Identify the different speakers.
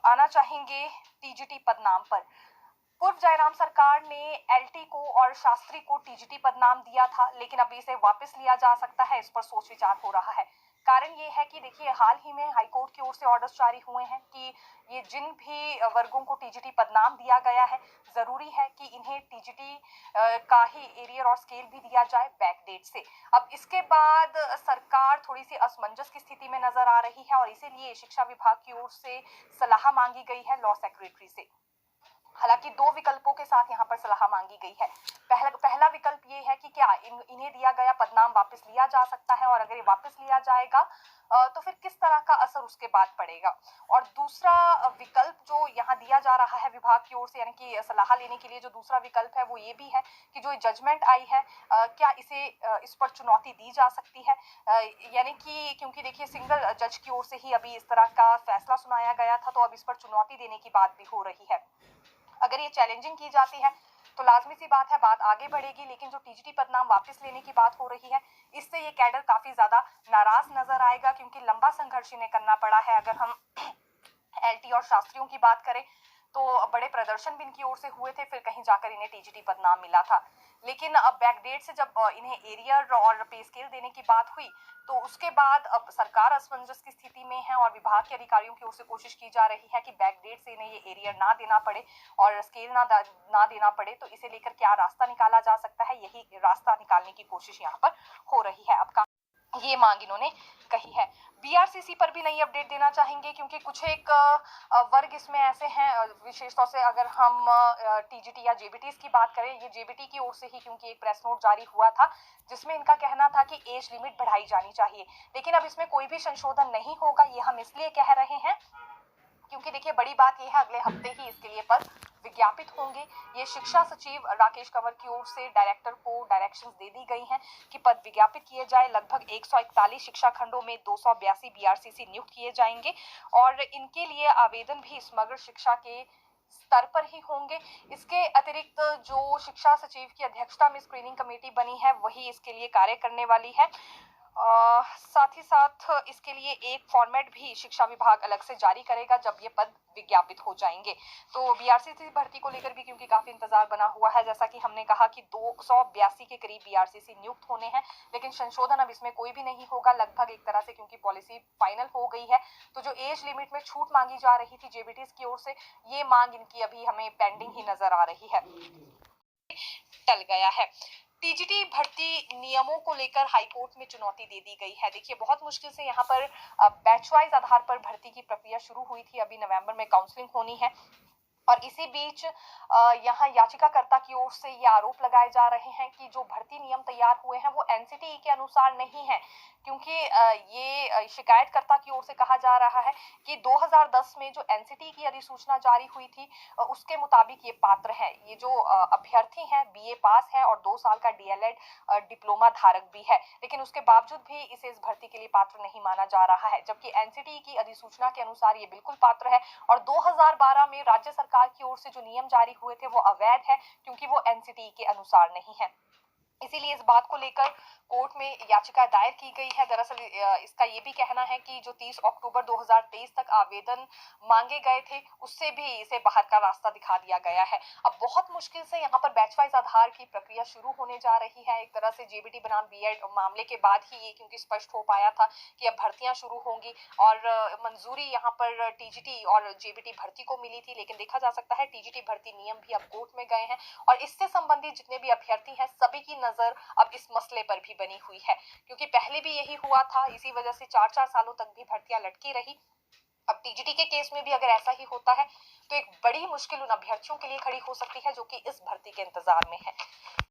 Speaker 1: आना चाहेंगे टीजीटी पद नाम पर। पूर्व जयराम सरकार ने एलटी को और शास्त्री को टीजीटी पद नाम दिया था, लेकिन अब इसे वापस लिया जा सकता है, इस पर सोच विचार हो रहा है। कारण ये है कि देखिए, हाल ही में हाईकोर्ट की ओर से ऑर्डर्स जारी हुए हैं कि ये जिन भी वर्गों को टीजीटी पद नाम दिया गया है, जरूरी है कि इन्हें टीजीटी का ही एरियर और स्केल भी दिया जाए बैक डेट से। अब इसके बाद सरकार थोड़ी सी असमंजस की स्थिति में नजर आ रही है और इसीलिए शिक्षा विभाग की ओर से सलाह मांगी गई है लॉ सेक्रेटरी से। हालांकि दो विकल्पों के साथ यहाँ पर सलाह मांगी गई है। पहला विकल्प ये है कि क्या इन्हें दिया गया पदनाम वापस लिया जा सकता है, और अगर ये वापस लिया जाएगा तो फिर किस तरह का असर उसके बाद पड़ेगा। और दूसरा विकल्प जो यहाँ दिया जा रहा है विभाग की ओर से, यानी कि सलाह लेने के लिए जो दूसरा विकल्प है वो ये भी है कि जो जजमेंट आई है क्या इस पर चुनौती दी जा सकती है। यानी कि क्योंकि देखिए, सिंगल जज की ओर से ही अभी इस तरह का फैसला सुनाया गया था, तो अब इस पर चुनौती देने की बात भी हो रही है। अगर ये चैलेंजिंग की जाती है तो लाजमी सी बात है, बात आगे बढ़ेगी। लेकिन जो टीजीटी पदनाम वापस लेने की बात हो रही है, इससे ये कैडर काफी ज्यादा नाराज नजर आएगा, क्योंकि लंबा संघर्ष इन्हें करना पड़ा है। अगर हम एलटी और शास्त्रियों की बात करें तो बड़े प्रदर्शन भी इनकी ओर से हुए थे, फिर कहीं जाकर इन्हें टीजीटी पदनाम मिला था। लेकिन अब बैकडेट से जब इन्हें एरियर और पे स्केल देने की बात हुई, तो उसके बाद अब सरकार असमंजस की स्थिति में है और विभाग के अधिकारियों की ओर से कोशिश की जा रही है कि बैकडेट से इन्हें ये एरियर ना देना पड़े और स्केल ना देना पड़े। तो इसे लेकर क्या रास्ता निकाला जा सकता है, यही रास्ता निकालने की कोशिश यहाँ पर हो रही है। अब ये मांग इन्होंने कही है। बीआरसीसी पर भी नई अपडेट देना चाहेंगे, क्योंकि कुछ एक वर्ग इसमें ऐसे हैं, विशेष तौर से अगर हम टीजीटी या जेबीटी की बात करें, ये जेबीटी की ओर से ही, क्योंकि एक प्रेस नोट जारी हुआ था जिसमें इनका कहना था कि एज लिमिट बढ़ाई जानी चाहिए। लेकिन अब इसमें कोई भी संशोधन नहीं होगा, ये हम इसलिए कह रहे हैं क्योंकि देखिए, बड़ी बात यह है, अगले हफ्ते ही इसके लिए पद विज्ञापित होंगे। ये शिक्षा सचिव राकेश कंवर की ओर से डायरेक्टर को डायरेक्शंस दे दी गई हैं कि पद विज्ञापित किए जाए। लगभग 141 शिक्षा खंडों में 282 बीआरसीसी नियुक्त किए जाएंगे और इनके लिए आवेदन भी समग्र शिक्षा के स्तर पर ही होंगे। इसके अतिरिक्त जो शिक्षा सचिव की अध्यक्षता में स्क्रीनिंग कमेटी बनी है, वही इसके लिए कार्य करने वाली है। साथ ही साथ इसके लिए एक फॉर्मेट भी शिक्षा विभाग अलग से जारी करेगा जब ये पद विज्ञापित हो जाएंगे। तो बीआरसीसी भर्ती को लेकर भी क्योंकि काफी इंतजार बना हुआ है, जैसा कि हमने कहा कि 282 के करीब बीआरसीसी नियुक्त होने हैं, लेकिन संशोधन अब इसमें कोई भी नहीं होगा लगभग एक तरह से, क्योंकि पॉलिसी फाइनल हो गई है। तो जो एज लिमिट में छूट मांगी जा रही थी जेबीटीज की ओर से, ये मांग इनकी अभी हमें पेंडिंग ही नजर आ रही है, टल गया है। टीजीटी भर्ती नियमों को लेकर हाईकोर्ट में चुनौती दे दी गई है। देखिए, बहुत मुश्किल से यहाँ पर बैच वाइज आधार पर भर्ती की प्रक्रिया शुरू हुई थी, अभी नवंबर में काउंसलिंग होनी है। और इसी बीच यहाँ याचिकाकर्ता की ओर से ये आरोप लगाए जा रहे हैं कि जो भर्ती नियम तैयार हुए हैं वो एनसीटीई के अनुसार नहीं है, क्योंकि ये शिकायतकर्ता की ओर से कहा जा रहा है कि 2010 में जो एनसीटीई की अधिसूचना जारी हुई थी उसके मुताबिक ये पात्र है। ये जो अभ्यर्थी हैं बीए पास है और 2 साल का डीएलएड डिप्लोमा धारक भी है, लेकिन उसके बावजूद भी इसे इस भर्ती के लिए पात्र नहीं माना जा रहा है, जबकि एनसीटीई की अधिसूचना के अनुसार ये बिल्कुल पात्र है। और 2012 में राज्य सरकार की ओर से जो नियम जारी हुए थे वो अवैध है, क्योंकि वो एनसीटीई के अनुसार नहीं है। इसीलिए इस बात को लेकर कोर्ट में याचिका दायर की गई है। दरअसल इसका ये भी कहना है कि जो 30 अक्टूबर 2023 तक आवेदन मांगे गए थे, उससे भी इसे बाहर का रास्ता दिखा दिया गया है। अब बहुत मुश्किल से यहाँ पर बैच वाइज आधार की प्रक्रिया शुरू होने जा रही है। एक तरह से जेबीटी बनाम बीएड मामले के बाद ही ये क्योंकि स्पष्ट हो पाया था कि अब भर्तियां शुरू होंगी और मंजूरी यहाँ पर टीजीटी और जेबीटी भर्ती को मिली थी। लेकिन देखा जा सकता है टीजीटी भर्ती नियम भी अब कोर्ट में गए हैं और इससे संबंधित जितने भी अभ्यर्थी हैं सभी की नजर अब इस मसले पर भी बनी हुई है, क्योंकि पहले भी यही हुआ था। इसी वजह से 4-4 सालों तक भी भर्तियां लटकी रही। अब टीजीटी के केस में भी अगर ऐसा ही होता है तो एक बड़ी मुश्किल उन अभ्यर्थियों के लिए खड़ी हो सकती है जो कि इस भर्ती के इंतजार में है।